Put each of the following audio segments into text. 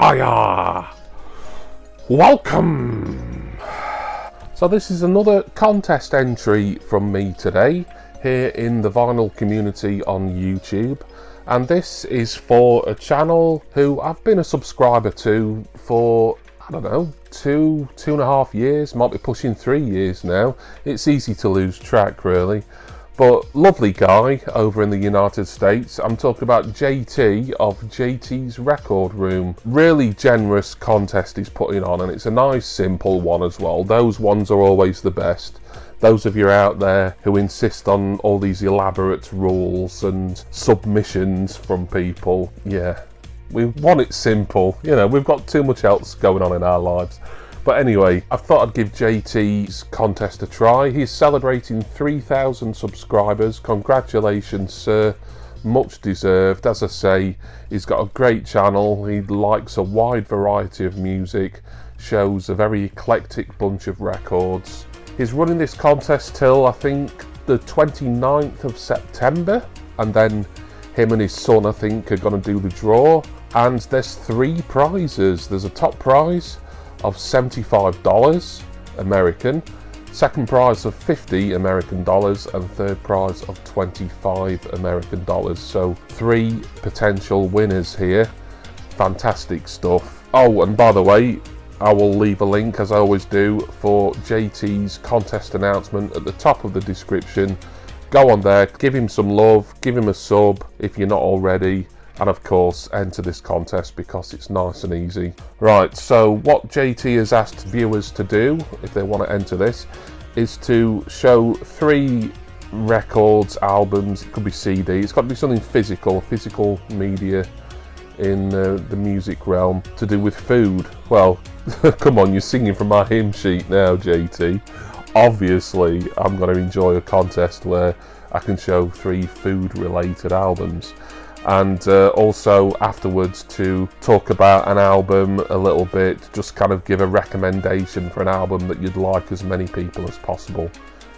Hiya! Welcome! So this is another contest entry from me today here in the vinyl community on YouTube, and this is for a channel who I've been a subscriber to for, I don't know, two and a half years, might be pushing 3 years now. It's easy to lose track really. But lovely guy over in the United States. I'm talking about JT of JT's Record Room. Really generous contest he's putting on, and it's a nice simple one as well. Those ones are always the best. Those of you out there who insist on all these elaborate rules and submissions from people, yeah, we want it simple. You know, we've got too much else going on in our lives. But anyway, I thought I'd give JT's contest a try. He's celebrating 3,000 subscribers. Congratulations, sir. Much deserved. As I say, he's got a great channel. He likes a wide variety of music, shows a very eclectic bunch of records. He's running this contest till, I think, the 29th of September. And then him and his son, I think, are going to do the draw. And there's 3 prizes. There's a top prize of $75 American, second prize of $50 American, and third prize of $25 American. So 3 potential winners here. Fantastic stuff. Oh, and by the way, I will leave a link, as I always do, for JT's contest announcement at the top of the description. Go on there, give him some love, give him a sub if you're not already. And of course, enter this contest because it's nice and easy. Right, so what JT has asked viewers to do, if they want to enter this, is to show 3 records, albums, it could be CD, it's got to be something physical media in the music realm to do with food. Well, come on, you're singing from my hymn sheet now, JT. Obviously, I'm going to enjoy a contest where I can show 3 food-related albums. And also afterwards to talk about an album a little bit, just kind of give a recommendation for an album that you'd like as many people as possible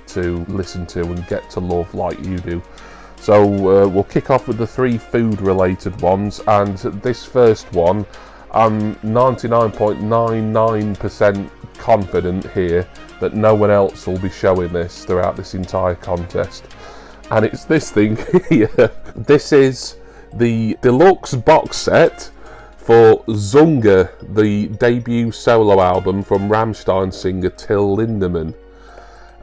to listen to and get to love like you do. So we'll kick off with the 3 food related ones, and this first one, I'm 99.99% confident here that no one else will be showing this throughout this entire contest. And it's this thing here. This is the deluxe box set for Zunge, the debut solo album from Rammstein singer Till Lindemann.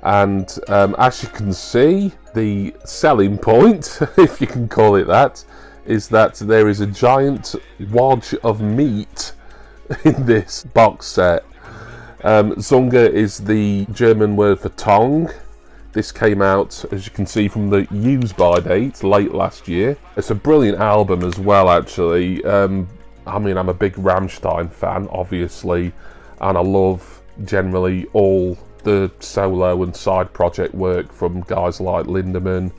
And as you can see, the selling point, if you can call it that, is that there is a giant wodge of meat in this box set. Zunge is the German word for tongue. This came out, as you can see from the use-by date, late last year. It's a brilliant album as well, actually. I mean, I'm a big Rammstein fan, obviously, and I love, generally, all the solo and side project work from guys like Lindemann,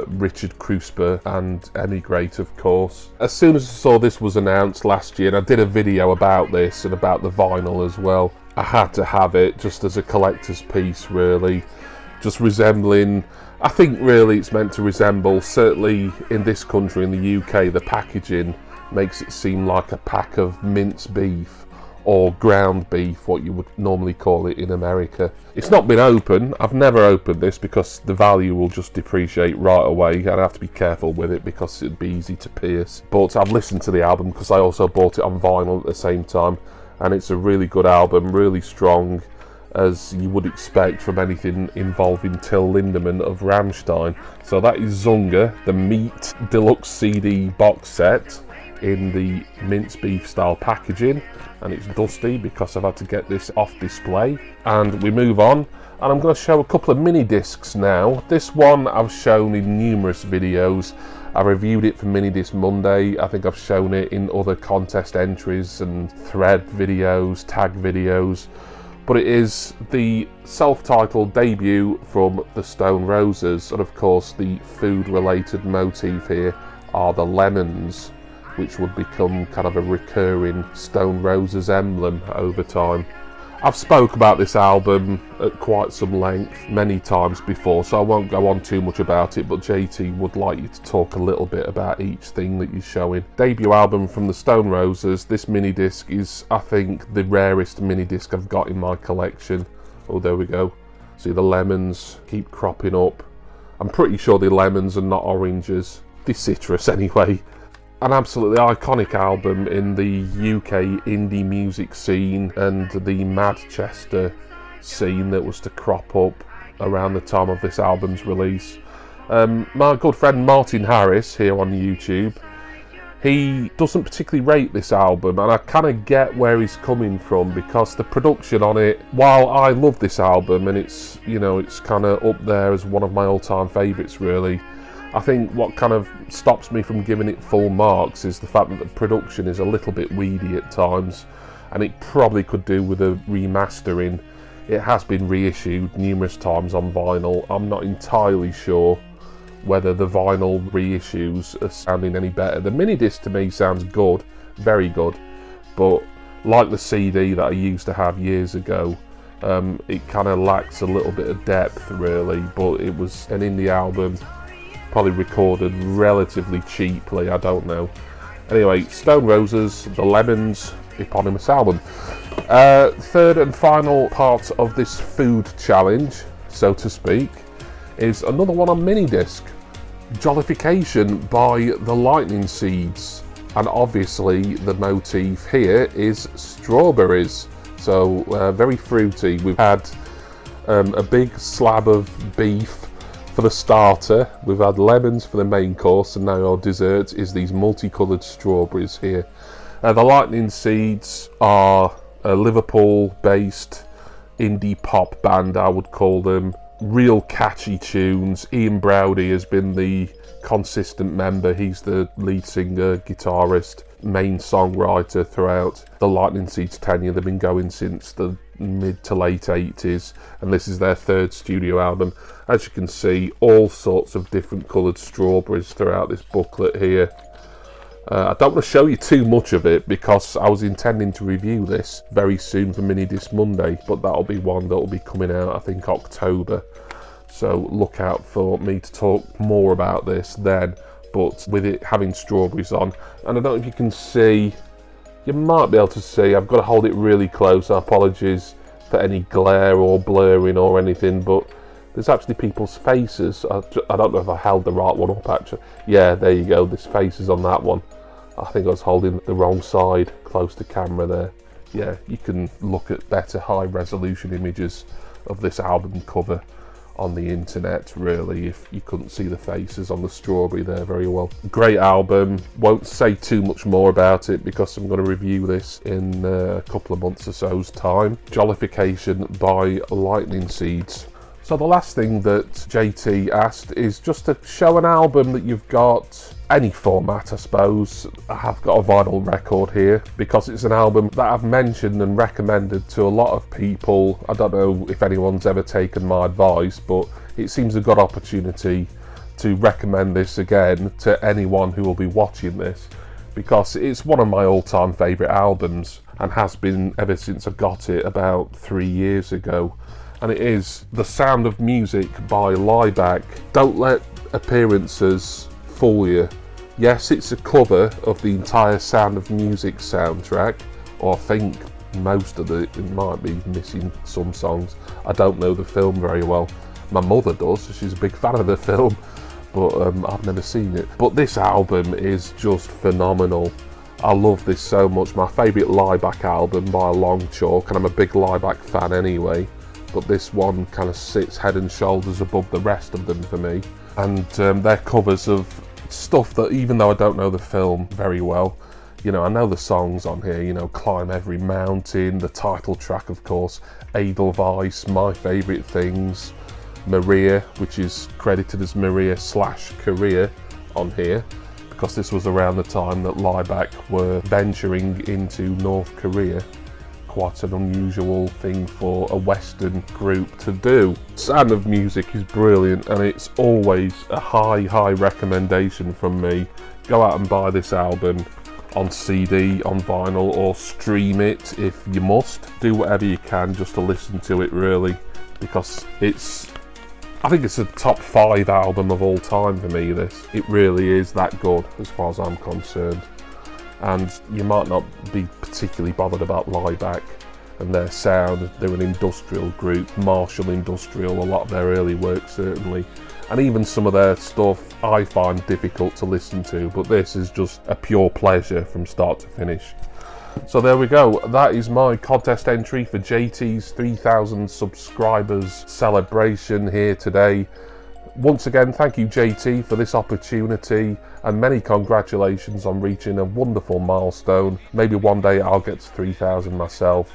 Richard Kruspe, and Emigrate, of course. As soon as I saw this was announced last year, and I did a video about this and about the vinyl as well, I had to have it, just as a collector's piece, really. Just resembling, I think really it's meant to resemble, certainly in this country, in the UK, the packaging makes it seem like a pack of minced beef or ground beef, what you would normally call it in America. It's not been opened. I've never opened this because the value will just depreciate right away, and I have to be careful with it because it'd be easy to pierce. But I've listened to the album because I also bought it on vinyl at the same time, and it's a really good album, really strong, as you would expect from anything involving Till Lindemann of Rammstein. So that is Zunge, the meat deluxe CD box set in the minced beef style packaging, and it's dusty because I've had to get this off display. And we move on, and I'm going to show a couple of mini discs now. This one I've shown in numerous videos. I reviewed it for Mini Disc Monday. I think I've shown it in other contest entries and thread videos, tag videos. But it is the self-titled debut from the Stone Roses, and of course the food-related motif here are the lemons, which would become kind of a recurring Stone Roses emblem over time. I've spoke about this album at quite some length many times before, so I won't go on too much about it, but JT would like you to talk a little bit about each thing that you're showing. Debut album from the Stone Roses. This mini disc is, I think, the rarest mini disc I've got in my collection. Oh, there we go. See, the lemons keep cropping up. I'm pretty sure the lemons are not oranges. They're citrus anyway. An absolutely iconic album in the UK indie music scene and the Manchester scene that was to crop up around the time of this album's release. My good friend Martin Harris here on YouTube, he doesn't particularly rate this album, and I kind of get where he's coming from, because the production on it, while I love this album and it's, you know, it's kind of up there as one of my all-time favourites really, I think what kind of stops me from giving it full marks is the fact that the production is a little bit weedy at times, and it probably could do with a remastering. It has been reissued numerous times on vinyl. I'm not entirely sure whether the vinyl reissues are sounding any better. The mini disc to me sounds good, very good, but like the CD that I used to have years ago, it kind of lacks a little bit of depth really, but it was an indie album, probably recorded relatively cheaply, I don't know. Anyway, Stone Roses, The Lemons, eponymous album. Third and final part of this food challenge, so to speak, is another one on mini disc. Jollification by The Lightning Seeds, and obviously the motif here is strawberries, so very fruity. We've had a big slab of beef for the starter, we've had lemons for the main course, and now our dessert is these multicoloured strawberries here. The Lightning Seeds are a Liverpool-based indie pop band, I would call them. Real catchy tunes. Ian Browdy has been the consistent member. He's the lead singer, guitarist, main songwriter throughout the Lightning Seeds tenure. They've been going since the mid to late 80s, and this is their third studio album. As you can see, all sorts of different coloured strawberries throughout this booklet here. I don't want to show you too much of it because I was intending to review this very soon for Mini Disc Monday, but that'll be one that'll be coming out I think October, so look out for me to talk more about this then. But with it having strawberries on, and I don't know if you can see, you might be able to see, I've got to hold it really close, apologies for any glare or blurring or anything, but there's actually people's faces. I don't know if I held the right one up actually. Yeah, there you go, there's faces on that one. I think I was holding the wrong side close to camera there. Yeah, you can look at better high resolution images of this album cover on the internet really, if you couldn't see the faces on the strawberry there very well. Great album, won't say too much more about it because I'm going to review this in a couple of months or so's time. Jollification by Lightning Seeds. So the last thing that JT asked is just to show an album that you've got, any format I suppose. I have got a vinyl record here because it's an album that I've mentioned and recommended to a lot of people. I don't know if anyone's ever taken my advice, but it seems a good opportunity to recommend this again to anyone who will be watching this, because it's one of my all-time favourite albums and has been ever since I got it about 3 years ago. And it is The Sound of Music by Laibach. Don't let appearances fool you. Yes, it's a cover of the entire Sound of Music soundtrack, or I think most of it might be missing some songs. I don't know the film very well. My mother does, she's a big fan of the film, but I've never seen it. But this album is just phenomenal. I love this so much. My favourite Laibach album by a long chalk, and I'm a big Laibach fan anyway, but this one kind of sits head and shoulders above the rest of them for me. And they're covers of stuff that, even though I don't know the film very well, you know, I know the songs on here, you know, Climb Every Mountain, the title track of course, Edelweiss, My Favourite Things, Maria, which is credited as Maria/Korea on here, because this was around the time that Laibach were venturing into North Korea. Quite an unusual thing for a Western group to do. Sound of Music is brilliant, and it's always a high recommendation from me. Go out and buy this album. on CD, on vinyl, or stream it if you must. Do whatever you can just to listen to it, really, because I think it's a top 5 album of all time for me, this. It really is that good as far as I'm concerned. And you might not be particularly bothered about Lieback and their sound. They're an industrial group, Marshall Industrial, a lot of their early work certainly. And even some of their stuff I find difficult to listen to, but this is just a pure pleasure from start to finish. So there we go, that is my contest entry for JT's 3,000 subscribers celebration here today. Once again, thank you JT for this opportunity, and many congratulations on reaching a wonderful milestone. Maybe one day I'll get to 3,000 myself,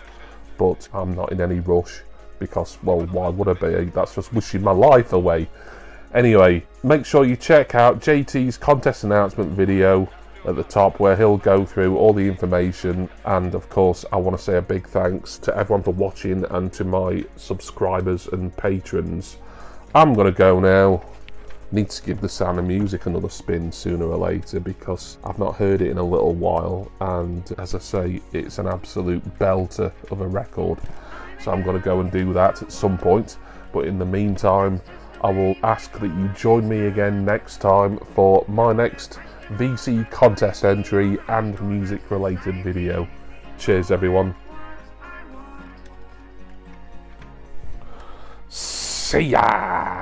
but I'm not in any rush because, well, why would I be? That's just wishing my life away. Anyway, make sure you check out JT's contest announcement video at the top, where he'll go through all the information. And of course, I want to say a big thanks to everyone for watching and to my subscribers and patrons. I'm going to go now. Need to give The Sound of Music another spin sooner or later because I've not heard it in a little while, and as I say, it's an absolute belter of a record. So I'm going to go and do that at some point, but in the meantime I will ask that you join me again next time for my next VC contest entry and music related video. Cheers everyone. See ya!